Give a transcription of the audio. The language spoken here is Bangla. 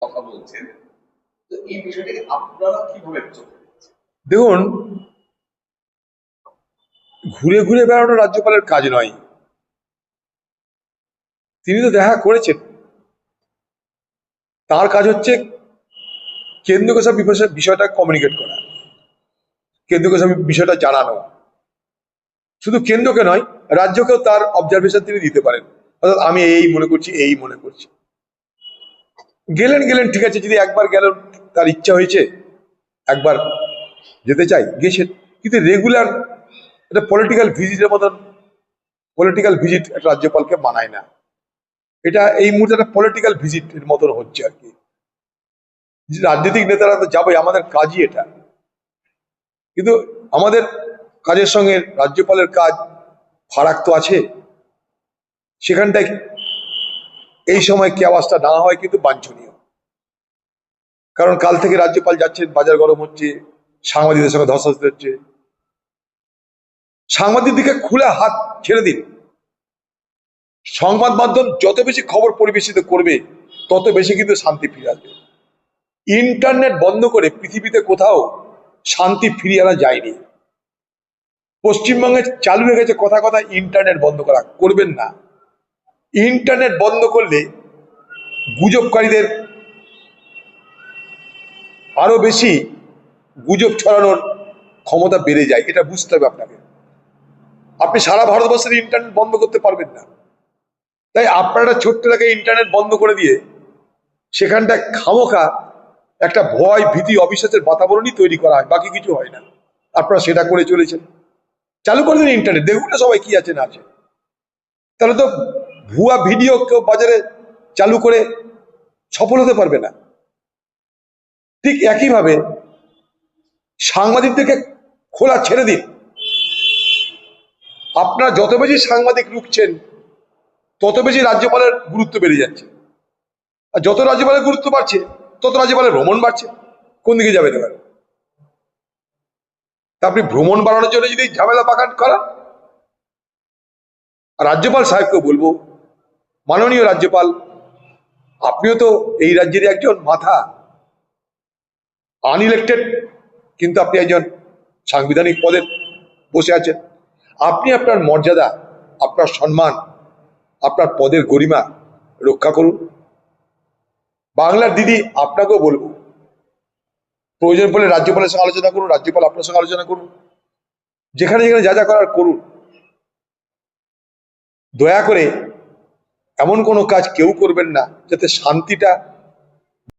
কথা বলছেন, তো এই বিষয়টাকে আপনারা কিভাবে চোখে দেখছেন? দেখুন, ঘুরে ঘুরে বেড়ানো রাজ্যপালের কাজ নয়। তিনি তো দেখা করেছেন, তার কাজ হচ্ছে কেন্দ্রকে সব বিষয়টা কমিউনিকেট করা, কেন্দ্রকে সব বিষয়টা জানানো। শুধু কেন্দ্রকে নয়, রাজ্যকেও তার অবজারভেশন তিনি দিতে পারেন। অর্থাৎ আমি এই মনে করছি, এই মনে করছি। গেলেন গেলেন ঠিক আছে, যদি একবার গেলেন, তার ইচ্ছা হয়েছে একবার যেতে চাই, গেছেন। কিন্তু রেগুলার এটা পলিটিক্যাল ভিজিটের মতন, পলিটিক্যাল ভিজিট একটা রাজ্যপালকে মানায় না। এটা এই মুহূর্তে একটা পলিটিক্যাল ভিজিটের মতন হচ্ছে আর কি। রাজনৈতিক নেতারা তো যাবে, আমাদের কাজই এটা। কিন্তু আমাদের কাজের সঙ্গে রাজ্যপালের কাজ ফারাক তো আছে। সেখানটায় এই সময় কি আওয়াজটা না হয় কিন্তু বাঞ্ছনীয়। কারণ কাল থেকে রাজ্যপাল যাচ্ছেন, বাজার গরম হচ্ছে, সাংবাদিকদের সঙ্গে ধস্তাধস্তি হচ্ছে। সাংবাদিকদেরকে খুলে হাত ছেড়ে দিন। সংবাদ মাধ্যম যত বেশি খবর পরিবেশিত করবে, তত বেশি কিন্তু শান্তি ফিরে আসবে। ইন্টারনেট বন্ধ করে পৃথিবীতে কোথাও শান্তি ফিরিয়ে আনা যায়নি। পশ্চিমবঙ্গে চালু হয়ে গেছে কথা কথা ইন্টারনেট বন্ধ করা, করবেন না। ইন্টারনেট বন্ধ করলে গুজবকারীদের আরো বেশি গুজব ছড়ানোর ক্ষমতা বেড়ে যায়, এটা বুঝতে হবে আপনাকে। আপনি সারা ভারতবর্ষের ইন্টারনেট বন্ধ করতে পারবেন না। তাই আপনারা ছোট্ট এলাকায় ইন্টারনেট বন্ধ করে দিয়ে সেখানটায় খামোখা একটা ভয়, ভীতি, অবিশ্বাসের বাতাবরণই তৈরি করা হয়, বাকি কিছু হয় না। আপনারা সেটা করে চলেছেন। চালু করে দিন ইন্টারনেট, দেখুন না সবাই কি আছে না আছে। তাহলে তো ভুয়া ভিডিও কেউ বাজারে চালু করে সফল হতে পারবে না। ঠিক একইভাবে সাংবাদিকদেরকে খোলা ছেড়ে দিন। আপনারা যত বেশি সাংবাদিক রুখছেন, তত বেশি রাজ্যপালের গুরুত্ব বেড়ে যাচ্ছে। আর যত রাজ্যপালের গুরুত্ব বাড়ছে, তত রাজ্যপালের ভ্রমণ বাড়ছে। কোন দিকে যাবেন এবার? তা আপনি ভ্রমণ বাড়ানোর জন্য যদি ঝামেলা পাকাট করা। আর রাজ্যপাল সাহেবকে বলবো, মাননীয় রাজ্যপাল, আপনিও তো এই রাজ্যের একজন মাথা, আনইলেক্টেড, কিন্তু আপনি একজন সাংবিধানিক পদে বসে আছেন। আপনি আপনার মর্যাদা, আপনার সম্মান, আপনার পদের গরিমা রক্ষা করুন। বাংলার দিদি, আপনাকেও বলবো, প্রয়োজন পড়লে রাজ্যপালের সঙ্গে আলোচনা করুন, রাজ্যপাল আপনার সঙ্গে আলোচনা করুন, যেখানে যেখানে যা যা করার করুন। দয়া করে এমন কোনো কাজ কেউ করবেন না যাতে শান্তিটা